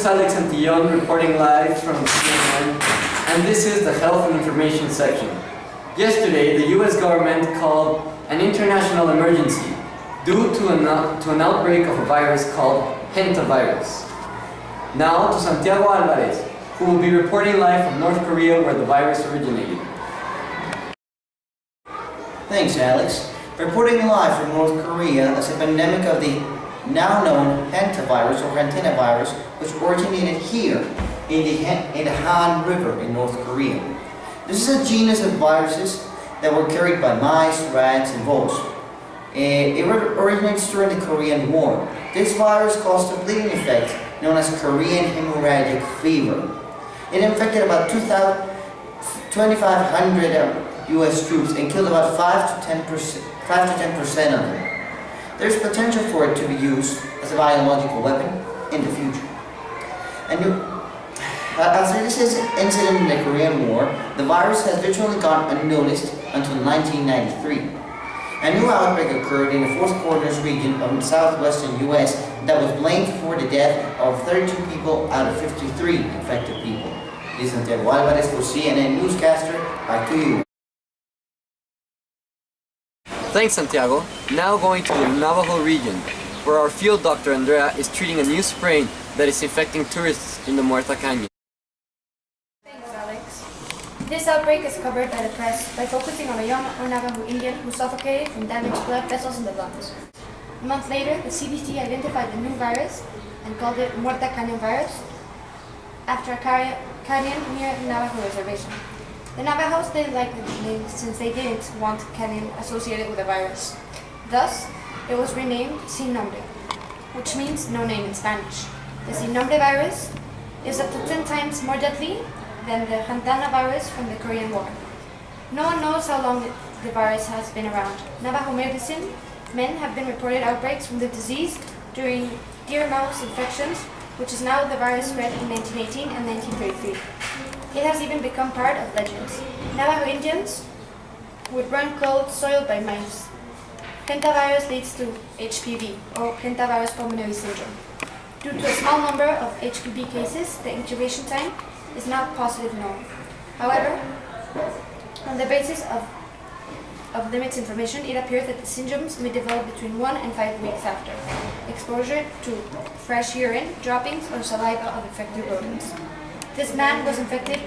is Alex Antillon reporting live from CNN, and this is the Health and Information section. Yesterday, the US government called an international emergency due to an outbreak of a virus called Hantavirus. Now to Santiago Alvarez, who will be reporting live from North Korea where the virus originated. Thanks, Alex. Reporting live from North Korea as a pandemic of the now known Hantavirus or Hantavirus, which originated here in the Han River in North Korea. This is a genus of viruses that were carried by mice, rats, and voles. It originates during the Korean War. This virus caused a bleeding effect known as Korean hemorrhagic fever. It infected about 2,500 US troops and killed about 5 to 10% of them. There's potential for it to be used as a biological weapon in the future. After this incident in the Korean War, the virus has virtually gone unnoticed until 1993. A new outbreak occurred in the Four Corners region of the southwestern US that was blamed for the death of 32 people out of 53 infected people. This is Santiago Alvarez for CNN Newscaster. Back to you. Thanks, Santiago. Now going to the Navajo region, where our field doctor Andrea is treating a new strain that is infecting tourists in the Muerta Canyon. Thanks, Alex. This outbreak is covered by the press by focusing on a young Navajo Indian who suffocated from damaged blood vessels in the lungs. A month later, the CDC identified the new virus and called it Muerta Canyon virus after a canyon near the Navajo reservation. The Navajos didn't like the name since they didn't want canyon associated with the virus. Thus, it was renamed Sin Nombre, which means no name in Spanish. The Sin Nombre virus is up to 10 times more deadly than the Hantavirus from the Korean War. No one knows how long the virus has been around. Navajo medicine men have been reported outbreaks from the disease during deer mouse infections, which is now the virus spread in 1918 and 1933. It has even become part of legends. Navajo Indians would run clothes soiled by mice. Hantavirus leads to HPV, or Hantavirus pulmonary syndrome. Due to a small number of HPV cases, the incubation time is not positive known. However, on the basis of limits information, it appears that the syndromes may develop between 1 and 5 weeks after exposure to fresh urine, droppings, or saliva of infected rodents. This man was infected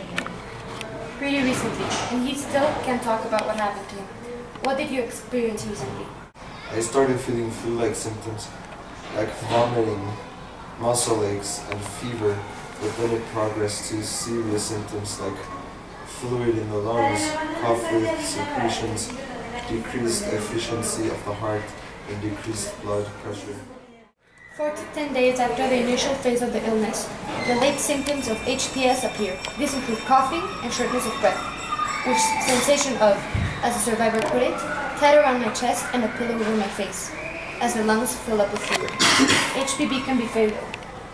pretty recently, and he still can't talk about what happened to him. What did you experience recently? I started feeling flu-like symptoms, like vomiting, muscle aches, and fever, but then it progressed to serious symptoms like fluid in the lungs, cough with secretions, decreased efficiency of the heart, and decreased blood pressure. 4 to 10 days after the initial phase of the illness, the late symptoms of HPS appear. These include coughing and shortness of breath, which sensation of, as the survivor put it, tight around my chest and a pillow over my face, as the lungs fill up with fluid. HPV can be fatal,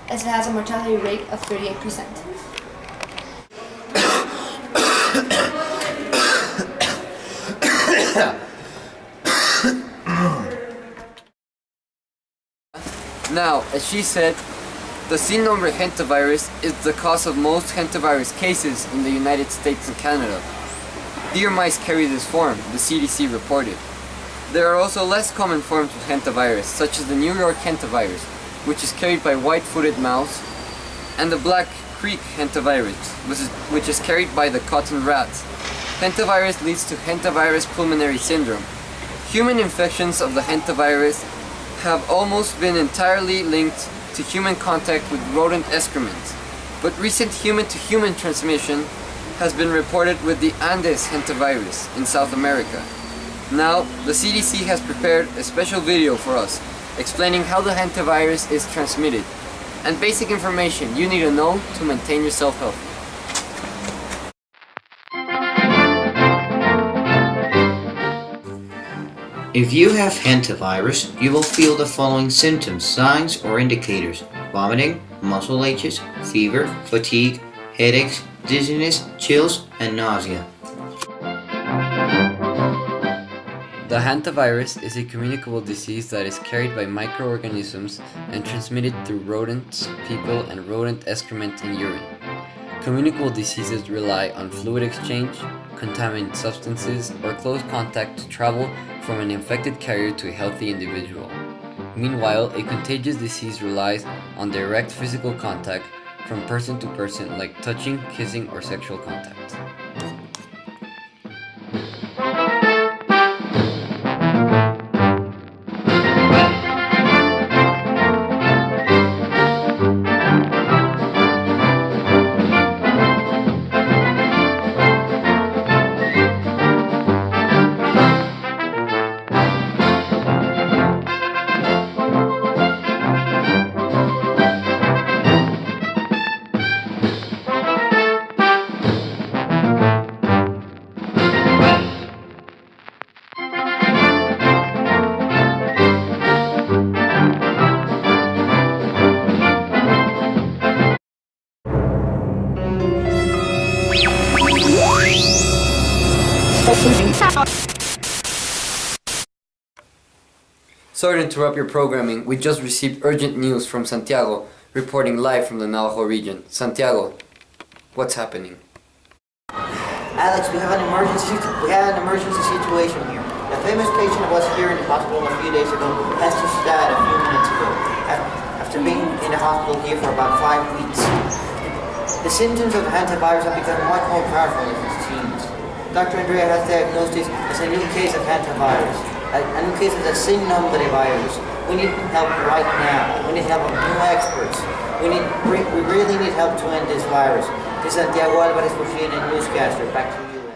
as it has a mortality rate of 38%. Now, as she said, the Sin Nombre Hantavirus is the cause of most Hantavirus cases in the United States and Canada. Deer mice carry this form, the CDC reported. There are also less common forms of Hantavirus, such as the New York Hantavirus, which is carried by white-footed mouse, and the Black Creek Hantavirus, which is carried by the cotton rats. Hantavirus leads to Hantavirus pulmonary syndrome. Human infections of the Hantavirus have almost been entirely linked to human contact with rodent excrement, but recent human-to-human transmission has been reported with the Andes Hantavirus in South America. Now, the CDC has prepared a special video for us, explaining how the Hantavirus is transmitted, and basic information you need to know to maintain yourself healthy. If you have Hantavirus, you will feel the following symptoms, signs, or indicators: vomiting, muscle aches, fever, fatigue, headaches, dizziness, chills, and nausea. The hantavirus is a communicable disease that is carried by microorganisms and transmitted through rodents, people, and rodent excrement and urine. Communicable diseases rely on fluid exchange, contaminant substances, or close contact to travel from an infected carrier to a healthy individual. Meanwhile, a contagious disease relies on direct physical contact from person to person, like touching, kissing, or sexual contact. Sorry to interrupt your programming. We just received urgent news from Santiago, reporting live from the Navajo region. Santiago, what's happening? Alex, we have an emergency situation here. A famous patient was here in the hospital a few days ago has just died a few minutes ago after being in the hospital here for about 5 weeks. The symptoms of hantavirus have become much more powerful in his teens. Dr. Andrea has diagnosed this as a new case of hantavirus, a new case of the sin nombre virus. We need help right now. We need help of new experts. We really need help to end this virus. This is Santiago Alvarez for CNN Newscaster. Back to you.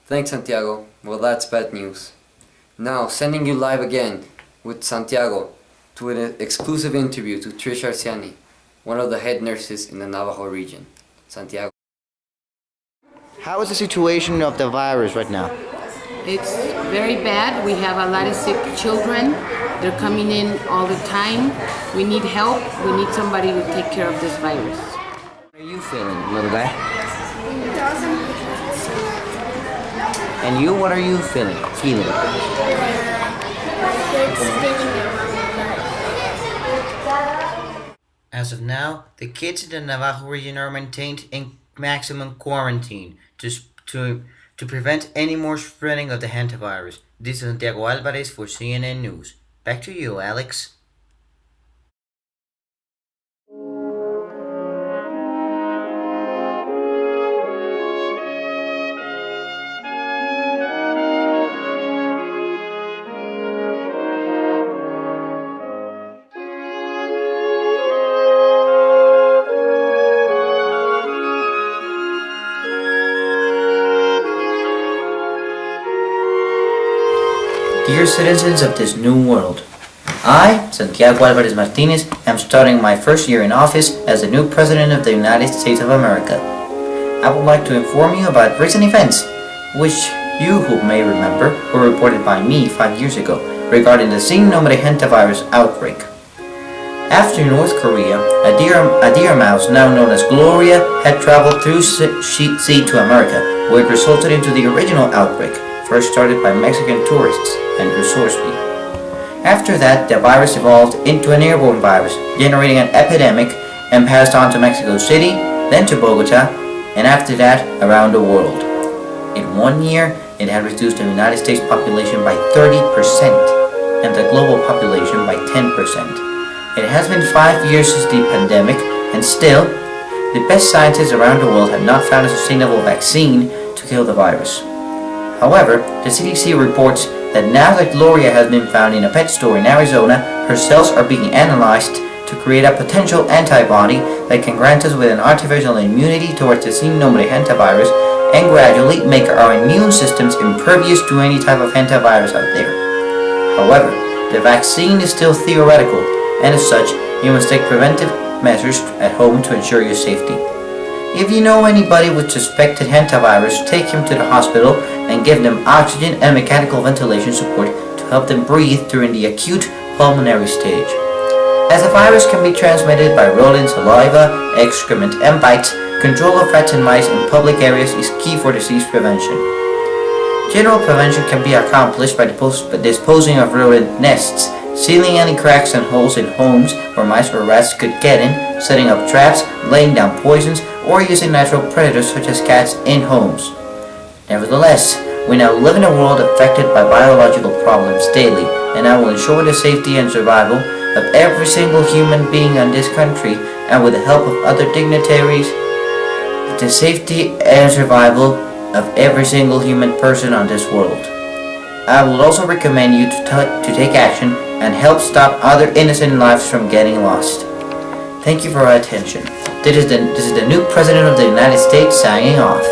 Thanks, Santiago. Well, that's bad news. Now, sending you live again with Santiago to an exclusive interview to Trish Arciani, one of the head nurses in the Navajo region. Santiago. How is the situation of the virus right now? It's very bad. We have a lot of sick children. They're coming in all the time. We need help. We need somebody to take care of this virus. How are you feeling, little guy? And you, what are you feeling? As of now, the kids in the Navajo region are maintained in maximum quarantine to prevent any more spreading of the hantavirus. This is Santiago Alvarez for CNN News. Back to you, Alex. Dear citizens of this new world, I, Santiago Alvarez Martinez, am starting my first year in office as the new President of the United States of America. I would like to inform you about recent events, which you who may remember were reported by me 5 years ago regarding the sin nombre Hantavirus Outbreak. After North Korea, a deer mouse now known as Gloria had traveled through sea to America, where it resulted into the original outbreak, first started by Mexican tourists and resourcefully. After that, the virus evolved into an airborne virus, generating an epidemic and passed on to Mexico City, then to Bogota, and after that, around the world. In 1 year, it had reduced the United States population by 30% and the global population by 10%. It has been 5 years since the pandemic, and still, the best scientists around the world have not found a sustainable vaccine to kill the virus. However, the CDC reports that now that Gloria has been found in a pet store in Arizona, her cells are being analyzed to create a potential antibody that can grant us with an artificial immunity towards the sin nombre hantavirus and gradually make our immune systems impervious to any type of hantavirus out there. However, the vaccine is still theoretical, and as such, you must take preventive measures at home to ensure your safety. If you know anybody with suspected hantavirus, take him to the hospital and give them oxygen and mechanical ventilation support to help them breathe during the acute pulmonary stage. As the virus can be transmitted by rodent saliva, excrement, and bites, control of rats and mice in public areas is key for disease prevention. General prevention can be accomplished by disposing of rodent nests, sealing any cracks and holes in homes where mice or rats could get in, setting up traps, laying down poisons, or using natural predators such as cats in homes. Nevertheless, we now live in a world affected by biological problems daily, and I will ensure the safety and survival of every single human being in this country, and with the help of other dignitaries, the safety and survival of every single human person on this world. I will also recommend you to take action and help stop other innocent lives from getting lost. Thank you for your attention. This is the new President of the United States signing off.